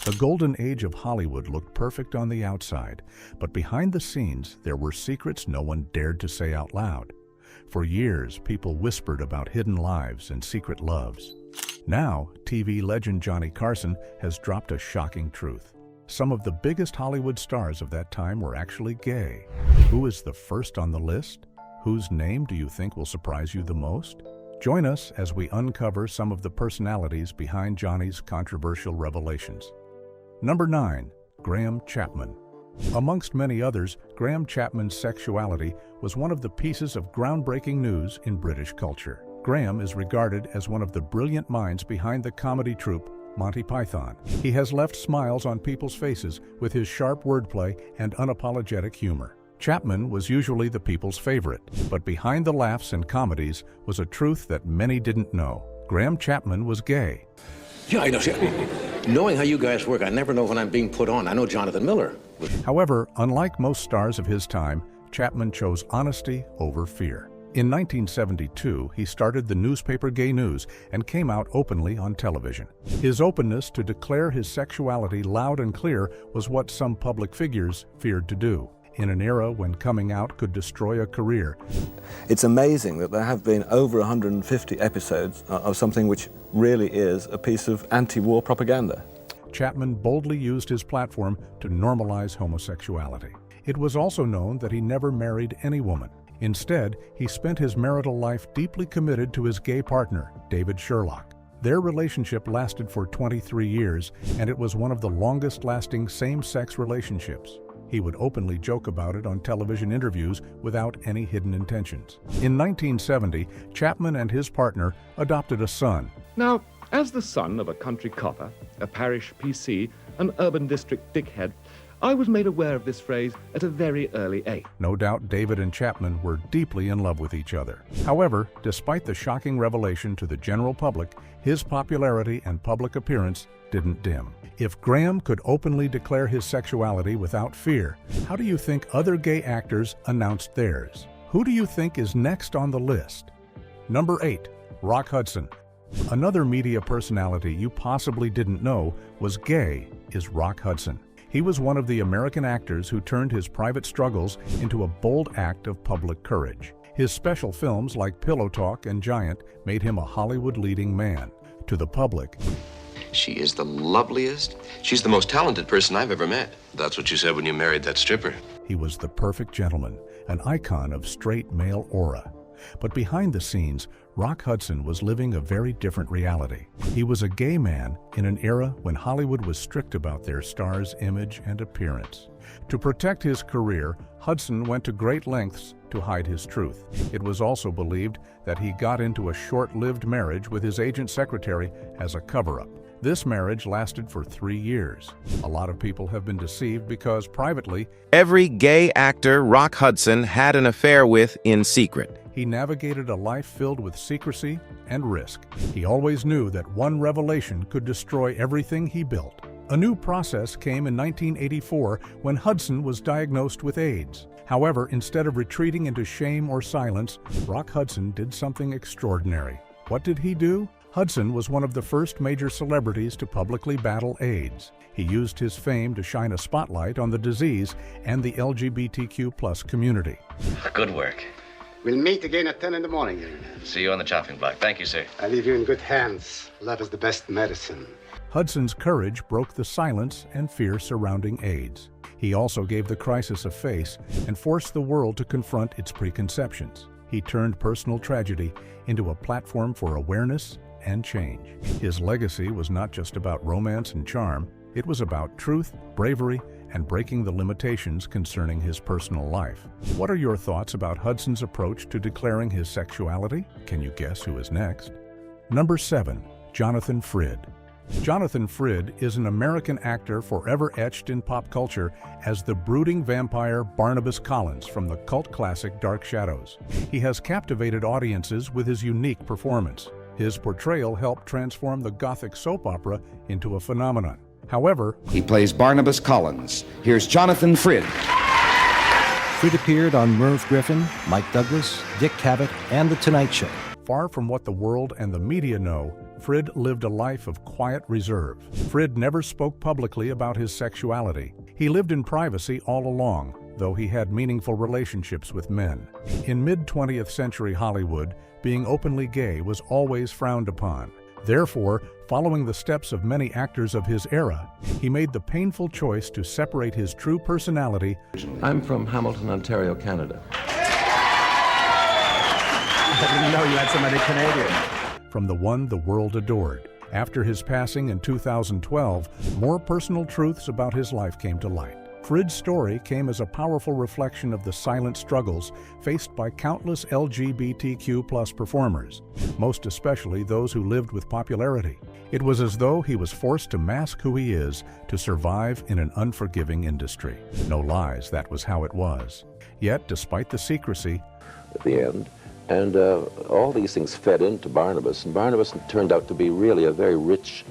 The golden age of Hollywood looked perfect on the outside, but behind the scenes there were secrets no one dared to say out loud. For years, people whispered about hidden lives and secret loves. Now, TV legend Johnny Carson has dropped a shocking truth. Some of the biggest Hollywood stars of that time were actually gay. Who is the first on the list? Whose name do you think will surprise you the most? Join us as we uncover some of the personalities behind Johnny's controversial revelations. Number 9. Graham Chapman. Amongst many others, Graham Chapman's sexuality was one of the pieces of groundbreaking news in British culture. Graham is regarded as one of the brilliant minds behind the comedy troupe Monty Python. He has left smiles on people's faces with his sharp wordplay and unapologetic humor. Chapman was usually the people's favorite, but behind the laughs and comedies was a truth that many didn't know. Graham Chapman was gay. Yeah, I know. See, knowing how you guys work, I never know when I'm being put on. I know Jonathan Miller. However, unlike most stars of his time, Chapman chose honesty over fear. In 1972, he started the newspaper Gay News and came out openly on television. His openness to declare his sexuality loud and clear was what some public figures feared to do, in an era when coming out could destroy a career. It's amazing that there have been over 150 episodes of something which really is a piece of anti-war propaganda. Chapman boldly used his platform to normalize homosexuality. It was also known that he never married any woman. Instead, he spent his marital life deeply committed to his gay partner, David Sherlock. Their relationship lasted for 23 years, and it was one of the longest-lasting same-sex relationships. He would openly joke about it on television interviews without any hidden intentions. In 1970, Chapman and his partner adopted a son. Now, as the son of a country copper, a parish PC, an urban district dickhead, I was made aware of this phrase at a very early age. No doubt David and Chapman were deeply in love with each other. However, despite the shocking revelation to the general public, his popularity and public appearance didn't dim. If Graham could openly declare his sexuality without fear, how do you think other gay actors announced theirs? Who do you think is next on the list? Number 8. Rock Hudson. Another media personality you possibly didn't know was gay is Rock Hudson. He was one of the American actors who turned his private struggles into a bold act of public courage. His special films like Pillow Talk and Giant made him a Hollywood leading man. To the public, she is the loveliest. She's the most talented person I've ever met. That's what you said when you married that stripper. he was the perfect gentleman, an icon of straight male aura. But behind the scenes, Rock Hudson was living a very different reality. He was a gay man in an era when Hollywood was strict about their star's image and appearance. To protect his career, Hudson went to great lengths to hide his truth. It was also believed that he got into a short-lived marriage with his agent secretary as a cover-up. This marriage lasted for 3 years. A lot of people have been deceived because privately, every gay actor Rock Hudson had an affair with in secret. He navigated a life filled with secrecy and risk. He always knew that one revelation could destroy everything he built. A new process came in 1984 when Hudson was diagnosed with AIDS. However, instead of retreating into shame or silence, Rock Hudson did something extraordinary. What did he do? Hudson was one of the first major celebrities to publicly battle AIDS. He used his fame to shine a spotlight on the disease and the LGBTQ+ community. Good work. We'll meet again at 10 in the morning, young man. See you on the chopping block. Thank you, sir. I leave you in good hands. Love is the best medicine. Hudson's courage broke the silence and fear surrounding AIDS. He also gave the crisis a face and forced the world to confront its preconceptions. He turned personal tragedy into a platform for awareness and change. His legacy was not just about romance and charm, it was about truth, bravery, and breaking the limitations concerning his personal life. What are your thoughts about Hudson's approach to declaring his sexuality? Can you guess who is next? Number 7. Jonathan Frid. Jonathan Frid is an American actor forever etched in pop culture as the brooding vampire Barnabas Collins from the cult classic Dark Shadows. He has captivated audiences with his unique performance. His portrayal helped transform the Gothic soap opera into a phenomenon. However, he plays Barnabas Collins. Here's Jonathan Frid. Frid appeared on Merv Griffin, Mike Douglas, Dick Cavett, and The Tonight Show. Far from what the world and the media know, Frid lived a life of quiet reserve. Frid never spoke publicly about his sexuality. He lived in privacy all along, though he had meaningful relationships with men. In mid-20th century Hollywood, being openly gay was always frowned upon. Therefore, following the steps of many actors of his era, he made the painful choice to separate his true personality. I'm from Hamilton, Ontario, Canada. I didn't know you had somebody Canadian. From the one the world adored. After his passing in 2012, more personal truths about his life came to light. Frid's story came as a powerful reflection of the silent struggles faced by countless LGBTQ+ performers, most especially those who lived with popularity. It was as though he was forced to mask who he is to survive in an unforgiving industry. No lies, that was how it was. Yet, despite the secrecy, At the end. And all these things fed into Barnabas, and Barnabas turned out to be really a very rich.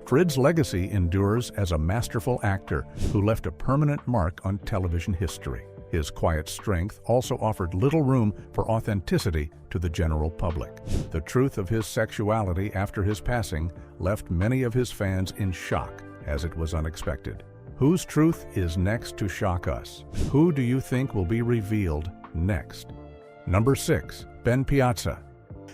Frid's legacy endures as a masterful actor who left a permanent mark on television history. His quiet strength also offered little room for authenticity to the general public. The truth of his sexuality after his passing left many of his fans in shock, as it was unexpected. Whose truth is next to shock us? Who do you think will be revealed next? Number 6, Ben Piazza.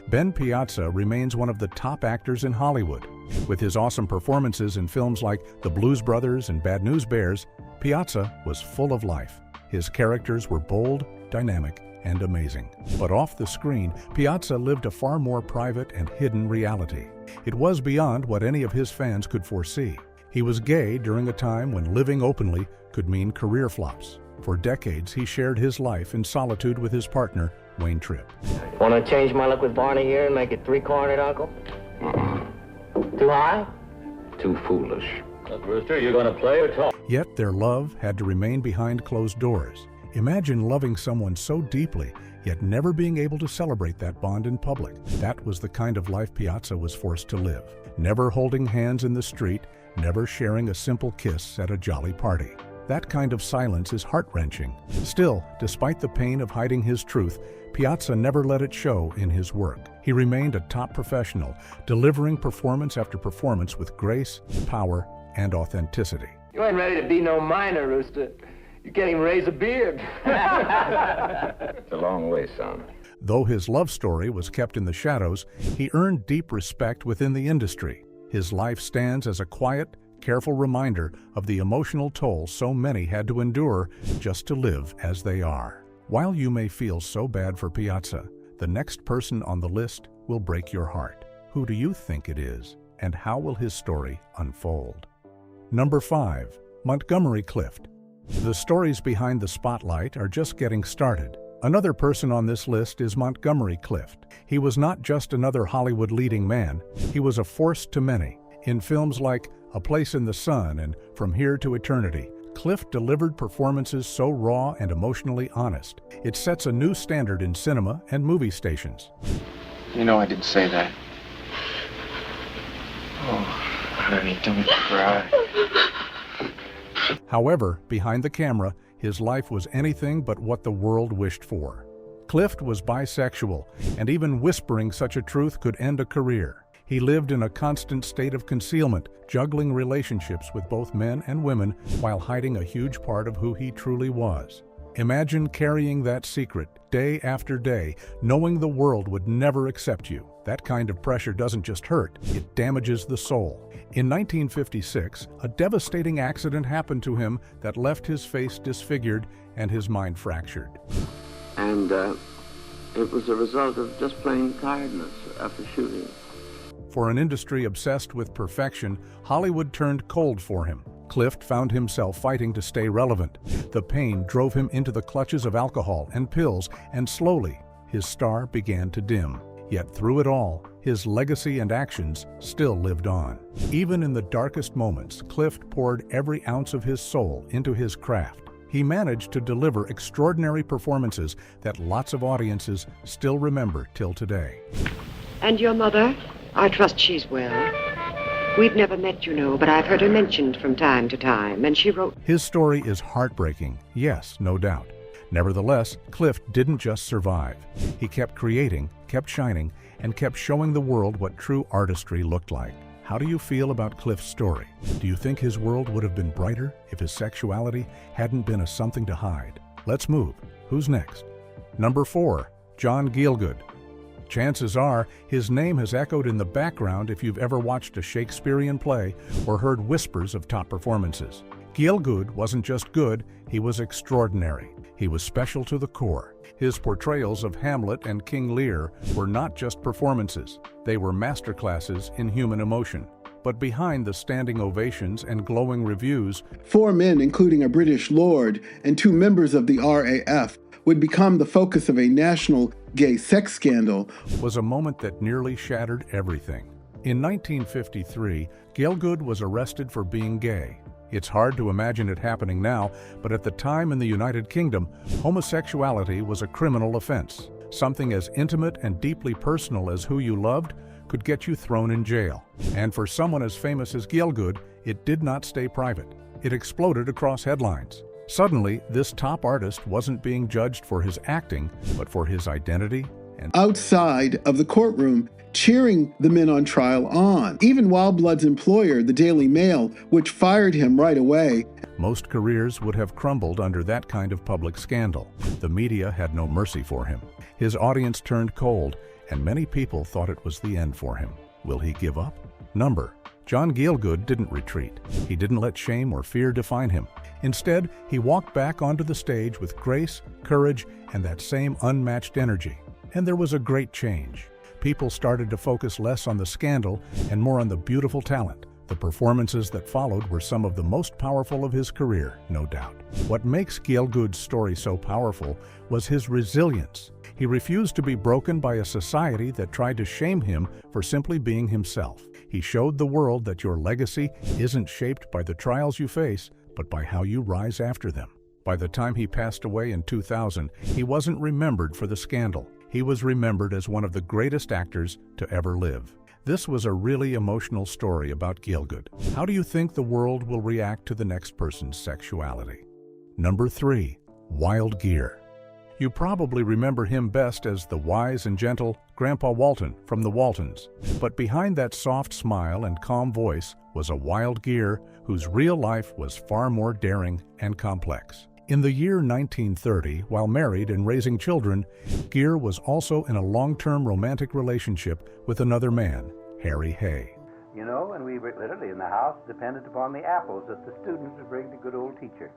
Ben Piazza remains one of the top actors in Hollywood. With his awesome performances in films like The Blues Brothers and Bad News Bears, Piazza was full of life. His characters were bold, dynamic, and amazing. But off the screen, Piazza lived a far more private and hidden reality. It was beyond what any of his fans could foresee. He was gay during a time when living openly could mean career flops. For decades, he shared his life in solitude with his partner, Wayne Tripp. Want to change my look with Barney here and make it three-cornered, Uncle? Too high? Too foolish. Look, Rooster, you're going to play or talk? Yet their love had to remain behind closed doors. Imagine loving someone so deeply, yet never being able to celebrate that bond in public. That was the kind of life Piazza was forced to live. Never holding hands in the street, never sharing a simple kiss at a jolly party. That kind of silence is heart-wrenching. Still, despite the pain of hiding his truth, Piazza never let it show in his work. He remained a top professional, delivering performance after performance with grace, power, and authenticity. You ain't ready to be no miner, Rooster. You can't even raise a beard. It's a long way, son. Though his love story was kept in the shadows, he earned deep respect within the industry. His life stands as a quiet, careful reminder of the emotional toll so many had to endure just to live as they are. While you may feel so bad for Piazza, the next person on the list will break your heart. Who do you think it is, and how will his story unfold? Number 5, Montgomery Clift. The stories behind the spotlight are just getting started. Another person on this list is Montgomery Clift. He was not just another Hollywood leading man, he was a force to many. In films like A Place in the Sun and From Here to Eternity, Clift delivered performances so raw and emotionally honest. It sets a new standard in cinema and movie stations. You know I didn't say that. Oh, honey, don't cry. However, behind the camera, his life was anything but what the world wished for. Clift was bisexual, and even whispering such a truth could end a career. He lived in a constant state of concealment, juggling relationships with both men and women while hiding a huge part of who he truly was. Imagine carrying that secret day after day, knowing the world would never accept you. That kind of pressure doesn't just hurt, it damages the soul. In 1956, a devastating accident happened to him that left his face disfigured and his mind fractured. And it was a result of just plain tiredness after shooting. For an industry obsessed with perfection, Hollywood turned cold for him. Clift found himself fighting to stay relevant. The pain drove him into the clutches of alcohol and pills, and slowly, his star began to dim. Yet through it all, his legacy and actions still lived on. Even in the darkest moments, Clift poured every ounce of his soul into his craft. He managed to deliver extraordinary performances that lots of audiences still remember till today. And your mother? I trust she's well. We've never met, you know, but I've heard her mentioned from time to time, and she wrote... His story is heartbreaking, yes, no doubt. Nevertheless, Clift didn't just survive. He kept creating, kept shining, and kept showing the world what true artistry looked like. How do you feel about Clift's story? Do you think his world would have been brighter if his sexuality hadn't been a something to hide? Let's move. Who's next? Number 4, John Gielgud. Chances are his name has echoed in the background if you've ever watched a Shakespearean play or heard whispers of top performances. Gielgud wasn't just good, he was extraordinary. He was special to the core. His portrayals of Hamlet and King Lear were not just performances, they were masterclasses in human emotion. But behind the standing ovations and glowing reviews, 4 men, including a British lord and 2 members of the RAF, would become the focus of a national gay sex scandal, was a moment that nearly shattered everything. In 1953, Gielgud was arrested for being gay. It's hard to imagine it happening now, but at the time in the United Kingdom, homosexuality was a criminal offense. Something as intimate and deeply personal as who you loved could get you thrown in jail. And for someone as famous as Gielgud, it did not stay private. It exploded across headlines. Suddenly, this top artist wasn't being judged for his acting, but for his identity and outside of the courtroom, cheering the men on trial on. Even Wildblood's employer, the Daily Mail, which fired him right away. Most careers would have crumbled under that kind of public scandal. The media had no mercy for him. His audience turned cold, and many people thought it was the end for him. Will he give up? John Gielgud didn't retreat. He didn't let shame or fear define him. Instead, he walked back onto the stage with grace, courage, and that same unmatched energy. And there was a great change. People started to focus less on the scandal and more on the beautiful talent. The performances that followed were some of the most powerful of his career, no doubt. What makes Gielgud's story so powerful was his resilience. He refused to be broken by a society that tried to shame him for simply being himself. He showed the world that your legacy isn't shaped by the trials you face, but by how you rise after them. By the time he passed away in 2000, he wasn't remembered for the scandal. He was remembered as one of the greatest actors to ever live. This was a really emotional story about Gielgud. How do you think the world will react to the next person's sexuality? Number 3, Wild Geer. You probably remember him best as the wise and gentle Grandpa Walton from the Waltons. But behind that soft smile and calm voice was a wild Geer whose real life was far more daring and complex. In the year 1930, while married and raising children, Geer was also in a long-term romantic relationship with another man, Harry Hay. You know, and we were literally in the house depended upon the apples that the students would bring to good old teacher.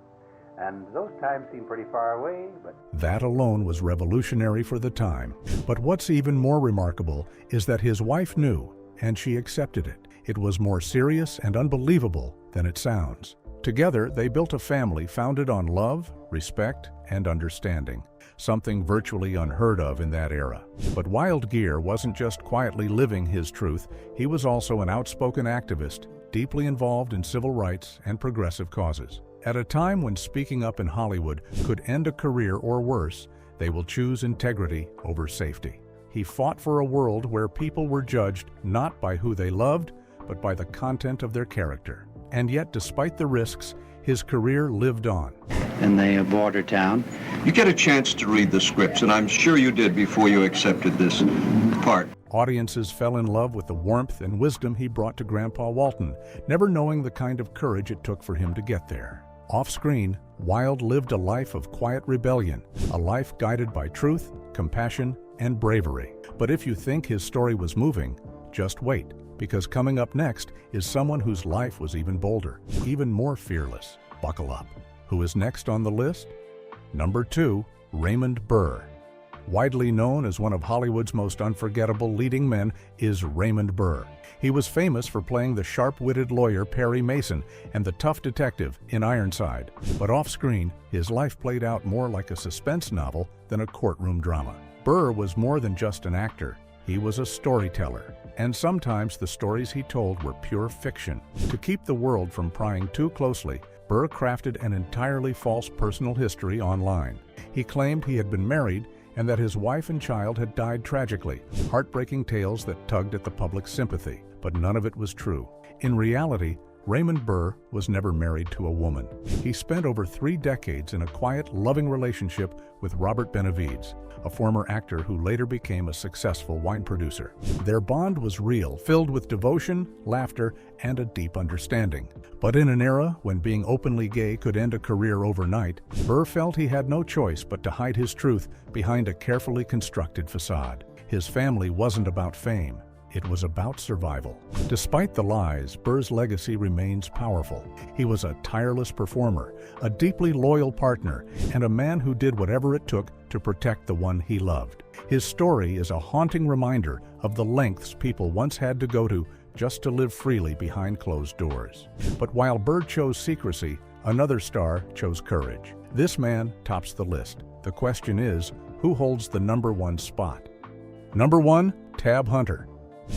And those times seem pretty far away, but... That alone was revolutionary for the time. But what's even more remarkable is that his wife knew, and she accepted it. It was more serious and unbelievable than it sounds. Together, they built a family founded on love, respect, and understanding, something virtually unheard of in that era. But Wild Geer wasn't just quietly living his truth, he was also an outspoken activist, deeply involved in civil rights and progressive causes. At a time when speaking up in Hollywood could end a career or worse, they will choose integrity over safety. He fought for a world where people were judged not by who they loved, but by the content of their character. And yet, despite the risks, his career lived on. In the border town. You get a chance to read the scripts, and I'm sure you did before you accepted this part. Audiences fell in love with the warmth and wisdom he brought to Grandpa Walton, never knowing the kind of courage it took for him to get there. Off-screen, Wild lived a life of quiet rebellion, a life guided by truth, compassion, and bravery. But if you think his story was moving, just wait, because coming up next is someone whose life was even bolder, even more fearless. Buckle up. Who is next on the list? Number 2, Raymond Burr. Widely known as one of Hollywood's most unforgettable leading men is Raymond Burr. He was famous for playing the sharp-witted lawyer Perry Mason and the tough detective in Ironside. But off-screen, his life played out more like a suspense novel than a courtroom drama. Burr was more than just an actor. He was a storyteller, and sometimes the stories he told were pure fiction. To keep the world from prying too closely, Burr crafted an entirely false personal history online. He claimed he had been married and that his wife and child had died tragically, heartbreaking tales that tugged at the public's sympathy. But none of it was true. In reality, Raymond Burr was never married to a woman. He spent over 3 decades in a quiet, loving relationship with Robert Benavides, a former actor who later became a successful wine producer. Their bond was real, filled with devotion, laughter, and a deep understanding. But in an era when being openly gay could end a career overnight, Burr felt he had no choice but to hide his truth behind a carefully constructed facade. His family wasn't about fame. It was about survival. Despite the lies, Burr's legacy remains powerful. He was a tireless performer, a deeply loyal partner, and a man who did whatever it took to protect the one he loved. His story is a haunting reminder of the lengths people once had to go to just to live freely behind closed doors. But while Burr chose secrecy, another star chose courage. This man tops the list. The question is, who holds the #1 spot? Number 1, Tab Hunter.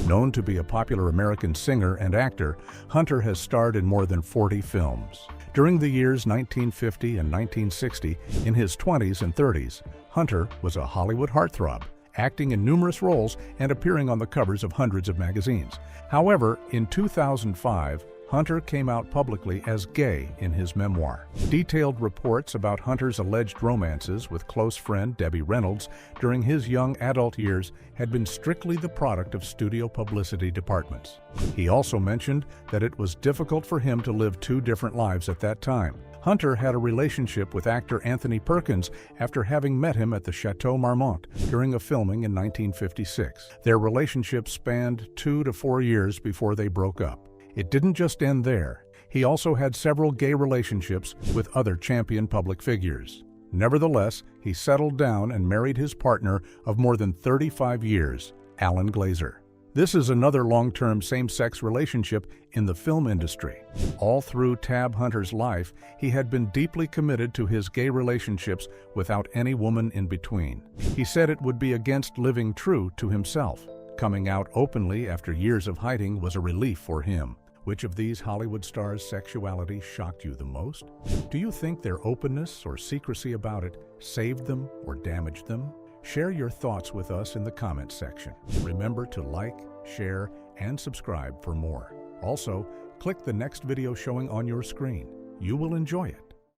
Known to be a popular American singer and actor, Hunter has starred in more than 40 films. During the years 1950 and 1960, in his 20s and 30s, Hunter was a Hollywood heartthrob, acting in numerous roles and appearing on the covers of hundreds of magazines. However, in 2005, Hunter came out publicly as gay in his memoir. Detailed reports about Hunter's alleged romances with close friend Debbie Reynolds during his young adult years had been strictly the product of studio publicity departments. He also mentioned that it was difficult for him to live 2 different lives at that time. Hunter had a relationship with actor Anthony Perkins after having met him at the Chateau Marmont during a filming in 1956. Their relationship spanned 2 to 4 years before they broke up. It didn't just end there. He also had several gay relationships with other champion public figures. Nevertheless, he settled down and married his partner of more than 35 years, Alan Glazer. This is another long-term same-sex relationship in the film industry. All through Tab Hunter's life, he had been deeply committed to his gay relationships without any woman in between. He said it would be against living true to himself. Coming out openly after years of hiding was a relief for him. Which of these Hollywood stars' sexuality shocked you the most? Do you think their openness or secrecy about it saved them or damaged them? Share your thoughts with us in the comments section. Remember to like, share, and subscribe for more. Also, click the next video showing on your screen. You will enjoy it.